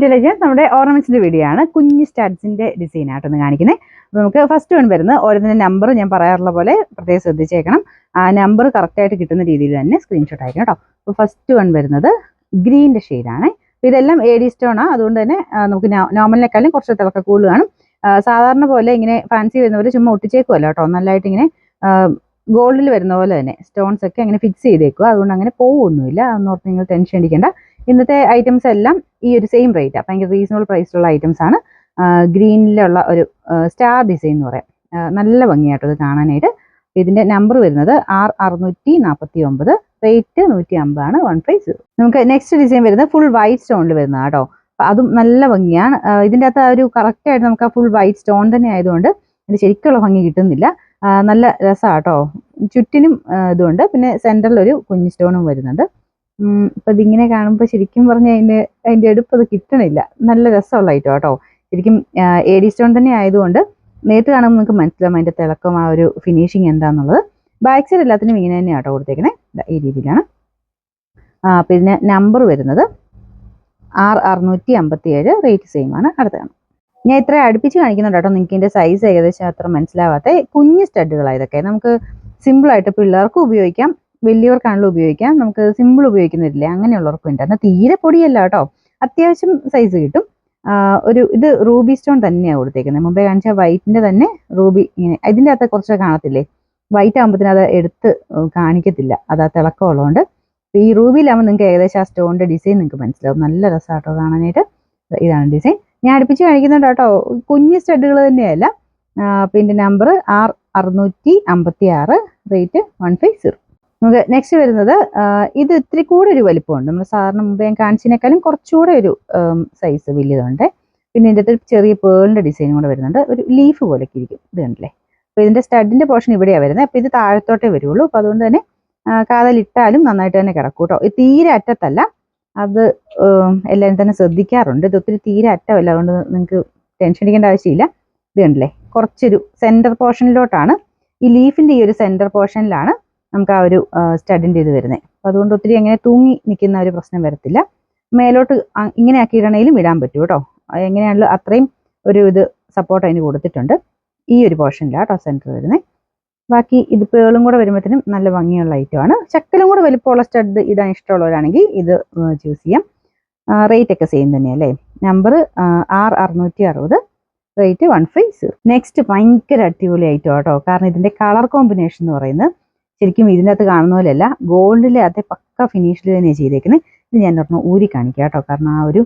Intelligence നമ്മുടെ ഓർണമെന്റ്സിന്റെ video ആണ്. കുഞ്ഞ് സ്റ്റഡ്സിന്റെ ഡിസൈൻ ആയിട്ടൊന്ന് കാണിക്കുന്നത്. അപ്പോൾ നമുക്ക് ഫസ്റ്റ് വൺ വരുന്നത് ഓരോന്നിന്റെ നമ്പർ ഞാൻ പറയാറുള്ള പോലെ പ്രത്യേകം ശ്രദ്ധിച്ചേക്കണം. ആ നമ്പർ കറക്റ്റ് ആയിട്ട് കിട്ടുന്ന രീതിയിൽ തന്നെ സ്ക്രീൻഷോട്ട് അയക്കണം കേട്ടോ. അപ്പോൾ ഫസ്റ്റ് വൺ വരുന്നത് ഗ്രീനിന്റെ ഷെയ്ഡാണ്. അപ്പോൾ ഇതെല്ലാം AD സ്റ്റോൺ ആണ്. അതുകൊണ്ട് തന്നെ നമുക്ക് നോർമലിനേക്കാളും കുറച്ച് തിളക്ക കൂടുതൽ കാണും. സാധാരണ പോലെ ഇങ്ങനെ ഫാൻസി വരുന്നവർ ചുമ്മാ ഒട്ടിച്ചേക്കുമല്ലോ കേട്ടോ. നല്ലതായിട്ട് ഇങ്ങനെ ഗോൾഡിൽ വരുന്ന പോലെ തന്നെ സ്റ്റോൺസ് ഒക്കെ അങ്ങനെ ഫിക്സ് ചെയ്തേക്കുക. അതുകൊണ്ട് അങ്ങനെ പോവൊന്നുമില്ല. അതൊന്നോർത്ത് നിങ്ങൾ ടെൻഷൻ അടിക്കേണ്ട. ഇന്നത്തെ ഐറ്റംസ് എല്ലാം ഈ ഒരു സെയിം റേറ്റ്, ഭയങ്കര റീസണബിൾ പ്രൈസിലുള്ള ഐറ്റംസ് ആണ്. ഗ്രീനിലുള്ള ഒരു സ്റ്റാർ ഡിസൈൻ എന്ന് പറയാം. നല്ല ഭംഗിയായിട്ട് അത് കാണാനായിട്ട്. ഇതിന്റെ നമ്പർ വരുന്നത് 649, റേറ്റ് 150 ആണ്, 150. നമുക്ക് നെക്സ്റ്റ് ഡിസൈൻ വരുന്നത് ഫുൾ വൈറ്റ് സ്റ്റോണിൽ വരുന്നതാണ് കേട്ടോ. അപ്പൊ അതും നല്ല ഭംഗിയാണ്. ഇതിൻ്റെ അകത്ത് ഒരു കറക്റ്റ് ആയിട്ട് നമുക്ക് ആ ഫുൾ വൈറ്റ് സ്റ്റോൺ തന്നെ ആയതുകൊണ്ട് അതിന് ശരിക്കുള്ള ഭംഗി കിട്ടുന്നില്ല. നല്ല രസമാണ് കേട്ടോ. ചുറ്റിനും ഇതുണ്ട്. പിന്നെ സെന്ററിൽ ഒരു കുഞ്ഞു സ്റ്റോണും വരുന്നുണ്ട്. ഇപ്പൊ ഇതിങ്ങനെ കാണുമ്പോൾ ശരിക്കും പറഞ്ഞാൽ അതിന്റെ എടുപ്പ് അത് കിട്ടണില്ല. നല്ല രസമുള്ള ഐറ്റം കേട്ടോ. ശരിക്കും AD സ്റ്റോൺ തന്നെ ആയതുകൊണ്ട് നേരിട്ട് കാണുമ്പോൾ നിങ്ങൾക്ക് മനസ്സിലാവും അതിന്റെ തിളക്കം, ആ ഒരു ഫിനിഷിങ് എന്താന്നുള്ളത്. ബാക്ക് സൈഡ് എല്ലാത്തിനും ഇങ്ങനെ തന്നെയാണ് കേട്ടോ കൊടുത്തേക്കുന്നത്. ഈ രീതിയിലാണ്. അപ്പൊ ഇതിന് നമ്പർ വരുന്നത് 657, റേറ്റ് സെയിം ആണ്. അടുത്താണ് ഞാൻ ഇത്ര അടുപ്പിച്ച് കാണിക്കുന്നുണ്ട് കേട്ടോ. നിങ്ങൾക്ക് ഇതിന്റെ സൈസ് ഏകദേശം അത്ര മനസ്സിലാവാത്ത കുഞ്ഞ് സ്റ്റഡുകളാണ് ഇതൊക്കെ. നമുക്ക് സിമ്പിളായിട്ട് പിള്ളേർക്കും ഉപയോഗിക്കാം, വലിയവർക്കാണെങ്കിലും ഉപയോഗിക്കാം. നമുക്ക് സിമ്പിൾ ഉപയോഗിക്കുന്നില്ലേ അങ്ങനെയുള്ളവർക്കും ഉണ്ട്. എന്നാൽ തീരെ പൊടിയല്ല കേട്ടോ, അത്യാവശ്യം സൈസ് കിട്ടും. ഇത് റൂബി സ്റ്റോൺ തന്നെയാണ് കൊടുത്തേക്കുന്നത്. മുമ്പേ കാണിച്ച വൈറ്റിന്റെ തന്നെ റൂബി ഇങ്ങനെ ഇതിൻ്റെ അകത്ത് കുറച്ച് കാണത്തില്ലേ, വൈറ്റ് ആകുമ്പോഴത്തേന് അത് എടുത്ത് കാണിക്കത്തില്ല, അത് ആ തിളക്കമുള്ളതുകൊണ്ട്. ഈ റൂബിയിലാകുമ്പോൾ നിങ്ങൾക്ക് ഏകദേശം ആ സ്റ്റോണിന്റെ ഡിസൈൻ നിങ്ങൾക്ക് മനസ്സിലാവും. നല്ല രസമാട്ടോ കാണാനായിട്ട്. ഇതാണ് ഡിസൈൻ. ഞാൻ അടുപ്പിച്ച് കാണിക്കുന്നുണ്ട് കേട്ടോ. കുഞ്ഞ് സ്റ്റഡുകൾ തന്നെയല്ല. പിന്നെ നമ്പർ 656, റേറ്റ് 150. നമുക്ക് നെക്സ്റ്റ് വരുന്നത് ഇത് ഇത്തിരി കൂടെ ഒരു വലിപ്പമുണ്ട്. നമ്മൾ സാധാരണ മുമ്പ് ഞാൻ കാണിച്ചതിനേക്കാളും കുറച്ചുകൂടെ ഒരു സൈസ് വലിയതുണ്ട്. പിന്നെ ഇതിൻ്റെ അകത്ത് ചെറിയ പേളിന്റെ ഡിസൈനും കൂടെ വരുന്നുണ്ട്. ഒരു ലീഫ് പോലെയൊക്കെ ഇരിക്കും. ഇത് കണ്ടില്ലേ. അപ്പോൾ ഇതിന്റെ സ്റ്റഡിന്റെ പോർഷൻ ഇവിടെയാണ് വരുന്നത്. അപ്പോൾ ഇത് താഴത്തോട്ടേ വരുള്ളൂ. അപ്പോൾ അതുകൊണ്ട് തന്നെ കാതലിട്ടാലും നന്നായിട്ട് തന്നെ കിടക്കും കേട്ടോ. ഇത് തീരെ അറ്റത്തല്ല, അത് എല്ലാവരും തന്നെ ശ്രദ്ധിക്കാറുണ്ട്. ഇത് ഒത്തിരി തീരെ അറ്റമല്ല, അതുകൊണ്ട് നിങ്ങൾക്ക് ടെൻഷൻ അടിക്കേണ്ട ആവശ്യമില്ല. ഇത് കണ്ടില്ലേ, കുറച്ചൊരു സെന്റർ പോർഷനിലോട്ടാണ്, ഈ ലീഫിന്റെ ഈ ഒരു സെന്റർ പോർഷനിലാണ് നമുക്ക് ആ ഒരു സ്റ്റഡിന്റെ ഇത് വരുന്നത്. അപ്പോൾ അതുകൊണ്ട് ഒത്തിരി അങ്ങനെ തൂങ്ങി നിൽക്കുന്ന ഒരു പ്രശ്നം വരത്തില്ല. മേലോട്ട് ഇങ്ങനെ ആക്കിയിടണേലും ഇടാൻ പറ്റും കേട്ടോ. എങ്ങനെയാണല്ലോ അത്രയും ഒരു ഇത് സപ്പോർട്ട് അതിന് കൊടുത്തിട്ടുണ്ട്. ഈ ഒരു പോർഷനിലാണ് കേട്ടോ സെന്റർ വരുന്നത്. ബാക്കി ഇത് പേളും കൂടെ വരുമ്പോഴത്തേനും നല്ല ഭംഗിയുള്ള ഐറ്റമാണ്. ചക്കലും കൂടെ വലിപ്പമുള്ള സ്റ്റഡ് ഇടാൻ ഇഷ്ടമുള്ളവരാണെങ്കിൽ ഇത് ചൂസ് ചെയ്യാം. റേറ്റ് ഒക്കെ സെയിം തന്നെയല്ലേ. Number 660, rate 150. നെക്സ്റ്റ് ഭയങ്കര അടിപൊളി ഐറ്റം കേട്ടോ. കാരണം ഇതിന്റെ കളർ കോമ്പിനേഷൻ എന്ന് പറയുന്നത് ശരിക്കും ഇതിൻ്റെ അകത്ത് കാണുന്ന പോലെയല്ല, ഗോൾഡിലെ അതേ പക്ക ഫിനിഷിൽ തന്നെയാണ് ചെയ്തേക്കുന്നത്. ഇത് ഞാൻ പറഞ്ഞു ഊരി കാണിക്കാം കേട്ടോ. കാരണം ആ ഒരു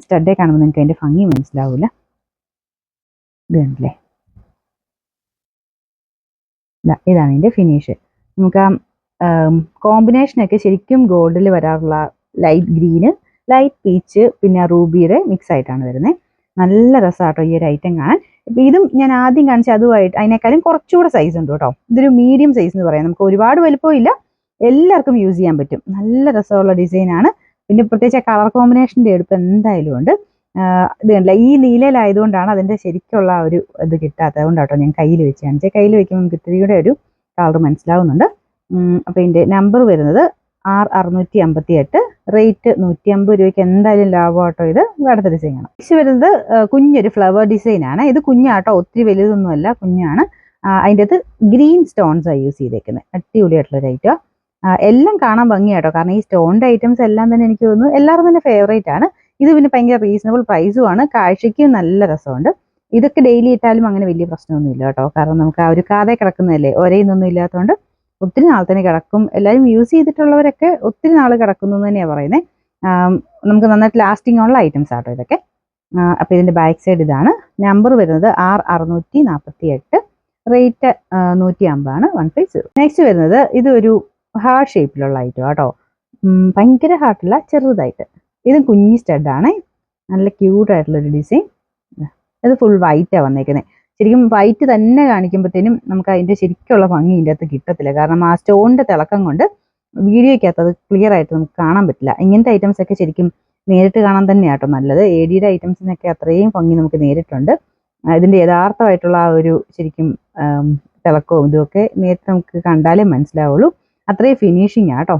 സ്റ്റഡേ കാണുമ്പോൾ നിങ്ങൾക്ക് അതിന്റെ ഭംഗി മനസ്സിലാവില്ല. ഇത് കണ്ടില്ലേ, ഇതാണ് ഇതിന്റെ ഫിനിഷ്. നമുക്ക് ആ കോമ്പിനേഷനൊക്കെ ശരിക്കും ഗോൾഡിൽ വരാറുള്ള ലൈറ്റ് ഗ്രീന്, ലൈറ്റ് പീച്ച്, പിന്നെ റൂബിയുടെ മിക്സ് ആയിട്ടാണ് വരുന്നത്. നല്ല രസമാട്ടോ ഈ ഒരു ഐറ്റം കാണാൻ. ഇപ്പം ഇതും ഞാൻ ആദ്യം കാണിച്ച അതുമായിട്ട് അതിനേക്കാളും കുറച്ചുകൂടെ സൈസ് ഉണ്ട് കേട്ടോ. ഇതൊരു മീഡിയം സൈസ് എന്ന് പറയാം. നമുക്ക് ഒരുപാട് വലുപ്പമില്ല, എല്ലാവർക്കും യൂസ് ചെയ്യാൻ പറ്റും. നല്ല രസമുള്ള ഡിസൈനാണ്. പിന്നെ പ്രത്യേകിച്ച് കളർ കോമ്പിനേഷൻ്റെ എടുപ്പ് എന്തായാലും ഉണ്ട്. ഇത് കണ്ടില്ല, ഈ നീലയിലായതുകൊണ്ടാണ് അതിൻ്റെ ശരിക്കുള്ള ഒരു ഇത് കിട്ടാത്തത്. അതുകൊണ്ടാട്ടോ ഞാൻ കയ്യിൽ വെച്ച് കാണിച്ചത്. കയ്യിൽ വെക്കുമ്പോൾ നമുക്ക് ഇത്തിരിയുടെ ഒരു കളർ മനസ്സിലാവുന്നുണ്ട്. അപ്പോൾ ഇതിൻ്റെ നമ്പർ വരുന്നത് 658, റേറ്റ് 150 രൂപയ്ക്ക് എന്തായാലും ലാഭമാട്ടോ. ഇത് അടുത്ത ഡിസൈൻ ആണ്. നെക്സ്റ്റ് വരുന്നത് കുഞ്ഞൊരു ഫ്ലവർ ഡിസൈൻ ആണ്. ഇത് കുഞ്ഞാട്ടോ, ഒത്തിരി വലുതൊന്നുമല്ല, കുഞ്ഞാണ്. അതിൻ്റെ അകത്ത് ഗ്രീൻ സ്റ്റോൺസ് ആണ് യൂസ് ചെയ്തേക്കുന്നത്. അടിപൊളിയായിട്ടുള്ളൊരു ഐറ്റം. എല്ലാം കാണാൻ ഭംഗിയാട്ടോ. കാരണം ഈ സ്റ്റോണിന്റെ ഐറ്റംസ് എല്ലാം തന്നെ എനിക്ക് തോന്നുന്നു എല്ലാവരും തന്നെ ഫേവറേറ്റ് ആണ്. ഇത് പിന്നെ ഭയങ്കര റീസണബിൾ പ്രൈസും ആണ്. കാഴ്ചയ്ക്ക് നല്ല രസമുണ്ട്. ഇതൊക്കെ ഡെയിലി ഇട്ടാലും അങ്ങനെ വലിയ പ്രശ്നമൊന്നുമില്ല കേട്ടോ. കാരണം നമുക്ക് ആ ഒരു കാതെ കിടക്കുന്നതല്ലേ, ഒരേന്നൊന്നും ഇല്ലാത്തതുകൊണ്ട് ഒത്തിരി നാൾ തന്നെ കിടക്കും. എല്ലാവരും യൂസ് ചെയ്തിട്ടുള്ളവരൊക്കെ ഒത്തിരി നാൾ കിടക്കുന്നു എന്ന് തന്നെയാണ് പറയുന്നത്. നമുക്ക് നന്നായിട്ട് ലാസ്റ്റിംഗ് ഉള്ള ഐറ്റംസ് ആട്ടോ ഇതൊക്കെ. അപ്പോൾ ഇതിന്റെ ബാക്ക് സൈഡ് ഇതാണ്. നമ്പർ വരുന്നത് 648, റേറ്റ് 150 ആണ്, 150. നെക്സ്റ്റ് വരുന്നത് ഇതൊരു ഹാർട്ട് ഷേപ്പിലുള്ള ഐറ്റം കേട്ടോ. ഭയങ്കര ഹാർട്ടില്ല, ചെറുതായിട്ട്. ഇത് കുഞ്ഞി സ്റ്റഡാണ്. നല്ല ക്യൂട്ടായിട്ടുള്ളൊരു ഡിസൈൻ. ഇത് ഫുൾ വൈറ്റാണ് വന്നേക്കുന്നത്. ശരിക്കും വൈറ്റ് തന്നെ കാണിക്കുമ്പോഴത്തേനും നമുക്ക് അതിൻ്റെ ശരിക്കുള്ള ഭംഗി ഇതിൻ്റെ അകത്ത് കിട്ടത്തില്ല. കാരണം ആ സ്റ്റോണിൻ്റെ തിളക്കം കൊണ്ട് വീഡിയോയ്ക്കകത്ത് അത് ക്ലിയർ ആയിട്ട് നമുക്ക് കാണാൻ പറ്റില്ല. ഇങ്ങനത്തെ ഐറ്റംസ് ഒക്കെ ശരിക്കും നേരിട്ട് കാണാൻ തന്നെയാട്ടോ നല്ലത്. ADയുടെ ഐറ്റംസിനൊക്കെ അത്രയും ഭംഗി നമുക്ക് നേരിട്ടുണ്ട്. ഇതിൻ്റെ യഥാർത്ഥമായിട്ടുള്ള ആ ഒരു ശരിക്കും തിളക്കവും ഇതുമൊക്കെ നേരിട്ട് നമുക്ക് കണ്ടാലേ മനസ്സിലാവുള്ളൂ. അത്രയും ഫിനിഷിങ് ആട്ടോ.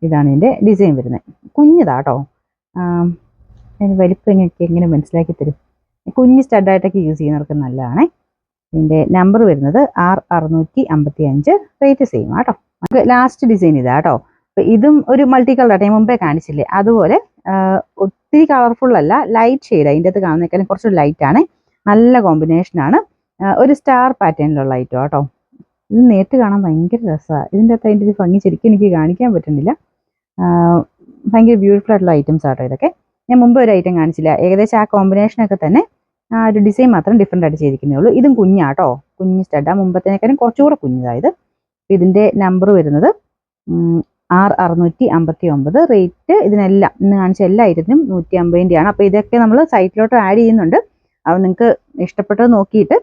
ഇതാണ് ഇതിൻ്റെ ഡിസൈൻ വരുന്നത്. കുഞ്ഞതാട്ടോ. അതിന് വലിപ്പം എങ്ങനെ മനസ്സിലാക്കി തരും. കുഞ്ഞ് സ്റ്റഡായിട്ടൊക്കെ യൂസ് ചെയ്യുന്നവർക്ക് നല്ലതാണ്. ഇതിൻ്റെ നമ്പർ വരുന്നത് R655, റേറ്റ് സെയിം ആട്ടോ. നമുക്ക് ലാസ്റ്റ് ഡിസൈൻ ഇതാ കേട്ടോ. അപ്പോൾ ഇതും ഒരു മൾട്ടി കളർ ഞാൻ മുമ്പേ കാണിച്ചില്ലേ, അതുപോലെ ഒത്തിരി കളർഫുൾ അല്ല, ലൈറ്റ് ഷെയ്ഡ്. അതിൻ്റെ അകത്ത് കാണുന്നേക്കാളും കുറച്ച് ലൈറ്റ് ആണ്. നല്ല കോമ്പിനേഷനാണ്. ഒരു സ്റ്റാർ പാറ്റേണിലുള്ള ഐറ്റം കേട്ടോ. ഇത് നേരിട്ട് കാണാൻ ഭയങ്കര രസമാണ്. ഇതിൻ്റെ അകത്ത് അതിൻ്റെ ഒരു ഭംഗി ശരിക്കും എനിക്ക് കാണിക്കാൻ പറ്റുന്നില്ല. ഭയങ്കര ബ്യൂട്ടിഫുൾ ആയിട്ടുള്ള ഐറ്റംസ് ആട്ടോ ഇതൊക്കെ. ഞാൻ മുമ്പ് ഒരു ഐറ്റം കാണിച്ചില്ല, ഏകദേശം ആ കോമ്പിനേഷനൊക്കെ തന്നെ, ആ ഒരു ഡിസൈൻ മാത്രം ഡിഫറെൻ്റ് ആയിട്ട് ചെയ്തിരിക്കുന്നേ ഉള്ളൂ. ഇതും കുഞ്ഞാട്ടോ, കുഞ്ഞ് സ്റ്റഡ്. ആ മുമ്പത്തേക്കാളും കുറച്ചുകൂടെ കുഞ്ഞതായത്. ഇതിൻ്റെ നമ്പർ വരുന്നത് R659. റേറ്റ് ഇതിനെല്ലാം ഇന്ന് കാണിച്ച എല്ലാ ഐറ്റത്തിനും 150 ആണ്. അപ്പോൾ ഇതൊക്കെ നമ്മൾ സൈറ്റിലോട്ട് ആഡ് ചെയ്യുന്നുണ്ട്. അപ്പോൾ നിങ്ങൾക്ക് ഇഷ്ടപ്പെട്ടത് നോക്കിയിട്ട്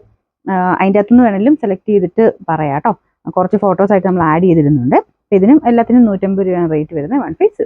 അതിൻ്റെ അകത്തുനിന്ന് വേണമെങ്കിലും സെലക്ട് ചെയ്തിട്ട് പറയാം കേട്ടോ. കുറച്ച് ഫോട്ടോസ് ആയിട്ട് നമ്മൾ ആഡ് ചെയ്തിരുന്നുണ്ട്. അപ്പോൾ ഇതിനും എല്ലാത്തിനും 150 രൂപയാണ് റേറ്റ് വരുന്നത്. 150.